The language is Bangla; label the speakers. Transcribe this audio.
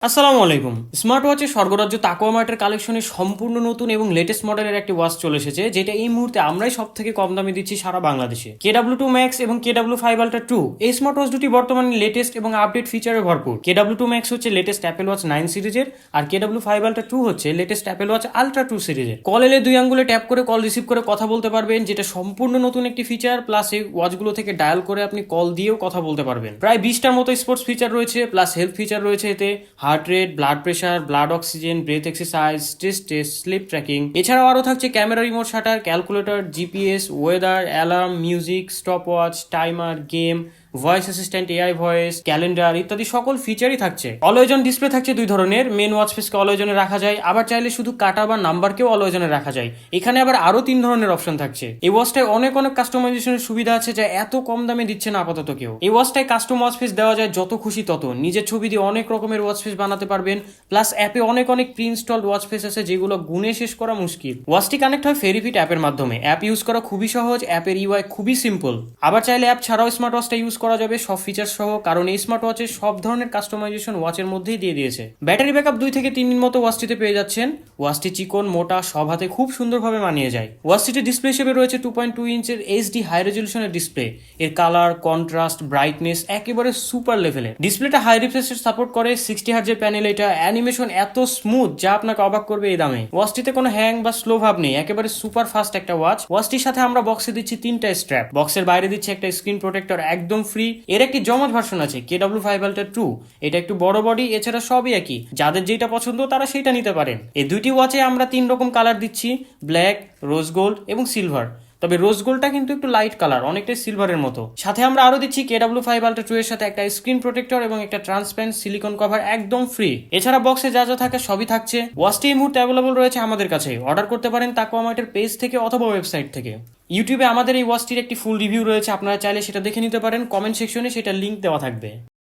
Speaker 1: আসসালামু আলাইকুম। স্মার্ট ওয়াচের স্বর্গরাজ্য তাকওয়া মার্টের কালেকশনে সম্পূর্ণ নতুন এবং লেটেস্ট মডেলের একটি ওয়াচ চলে এসেছে, যেটা এই মুহূর্তে আমরাই সব থেকে কম দামে দিচ্ছি সারা বাংলাদেশে। KW2 ম্যাক্স এবং KW5 আলট্রা 2 এই স্মার্ট ওয়াচ দুটি বর্তমানে লেটেস্ট এবং আপডেট ফিচারে ভরপুর। KW2 ম্যাক্স হচ্ছে লেটেস্ট অ্যাপেল ওয়াচ 9 সিরিজের, আর KW5 আলট্রা 2 হচ্ছে লেটেস্ট অ্যাপেল ওয়াচ আলট্রা 2 সিরিজের। কল এলে দুই আঙ্গুলে ট্যাপ করে কল রিসিভ করে কথা বলতে পারবেন, যেটা সম্পূর্ণ নতুন একটি ফিচার। প্লাস এই ওয়াচগুলো থেকে ডায়াল করে আপনি কল দিয়েও কথা বলতে পারবেন। প্রায় 20টার মতো স্পোর্টস ফিচার রয়েছে, প্লাস হেলথ ফিচার রয়েছে এতে। Heart rate, blood pressure, blood oxygen, breath exercise, stress test, sleep tracking. এছাড়াও আরও থাকছে camera, remote shutter, calculator, GPS, weather, alarm, music, stopwatch, timer, game, voice assistant, AI voice, calendar ইত্যাদি সকল ফিচারই থাকছে। অলওয়েজন ডিসপ্লে থাকছে দুই ধরনের। মেন ওয়াচ ফেসকে অলওয়েজনে রাখা যায়, আবার চাইলে শুধু কাটা বা নাম্বারকেও অলওয়েজনে রাখা যায়। এখানে আবার আরও 3 ধরনের অপশন থাকছে। এই ওয়াচটায় অনেক কাস্টমাইজেশনের সুবিধা আছে, যা এত কম দামে দিচ্ছে না আপাতত কেউ। এই ওয়াচটায় কাস্টম ওয়াচ ফেস দেওয়া যায়, যত খুশি তত। নিজের ছবি দিয়ে অনেক রকমের ওয়াচ ফেস বানাতে পারবেন। প্লাস অ্যাপে অনেক প্রি ইনস্টলড ওয়াচ ফেস আছে, যেগুলো গুনে শেষ করা মুশকিল। ওয়াচটি কানেক্ট হয় ফেরিফিট অ্যাপের মাধ্যমে। অ্যাপ ইউজ করা খুবই সহজ, অ্যাপের ইউআই খুবই সিম্পল। আবার চাইলে অ্যাপ ছাড়াও স্মার্ট ওয়াচটা ইউজ করা যাবে সব ফিচার সহ, কারণ এই স্মার্ট ওয়াচের সব ধরনের কাস্টমাইজেশন ওয়াচের মধ্যেই দিয়ে দিয়েছে। ব্যাটারি ব্যাকআপ 2 থেকে 3 দিন মতো ওয়াচটিতে পেয়ে যাচ্ছেন। ওয়াচটি চিকন, মোটা, সব হাতে খুব সুন্দরভাবে মানিয়ে যায়। ওয়াচটিতে ডিসপ্লে হিসেবে রয়েছে 2.2 ইঞ্চের এইচডি হাই রেজলিউশনের ডিসপ্লে। এর কালার, কন্ট্রাস্ট, ব্রাইটনেস একেবারে সুপার লেভেলের। ডিসপ্লেটা হাই রিফ্রেশের সাপোর্ট করে। 60 হার্জের প্যানেল এটা। অ্যানিমেশন এত স্মুথ যা আপনাকে অবাক করবে এই দামে। ওয়াচটিতে কোনো হ্যাং বা স্লো ভাব নেই, একেবারে সুপার ফাস্ট একটা ওয়াচ। ওয়াচটির সাথে আমরা বক্সে দিচ্ছি 3টা স্ট্র্যাপ। বক্সের বাইরে দিচ্ছি একটা স্ক্রিন প্রোটেক্টর একদম ফ্রি। এর একটি জমজ ভার্সন আছে KW5 আলট্রা 2। এটা একটু বড় বডি, এছাড়া সবই একই। যাদের যেটা পছন্দ তারা সেটা নিতে পারেন। এই দুইটি ওয়াচে আমরা 3 রকম কালার দিচ্ছি, ব্ল্যাক, রোজ গোল্ড এবং সিলভার। তবে রোজ গোল্ডটা কিন্তু একটু লাইট কালার, অনেকটাই সিলভারের মতো। সাথে আমরা আরো দিচ্ছি KW5 আলট্রা 2 এর সাথে একটা স্ক্রিন প্রোটেক্টর এবং একটা ট্রান্সপারেন্ট সিলিকন কভার একদম ফ্রি। এছাড়া বক্সে যা যা থাকে সবই থাকছে। ওয়াচটি এই মুহূর্তে অ্যাভেলেবল রয়েছে আমাদের কাছে। অর্ডার করতে পারেন তাকওয়া মার্টের পেজ থেকে অথবা ওয়েবসাইট থেকে। ইউটিউবে আমাদের এই ওয়াচটির একটি ফুল রিভিউ রয়েছে, আপনারা চাইলে সেটা দেখে নিতে পারেন। কমেন্ট সেকশনে সেটার লিংক দেওয়া থাকবে।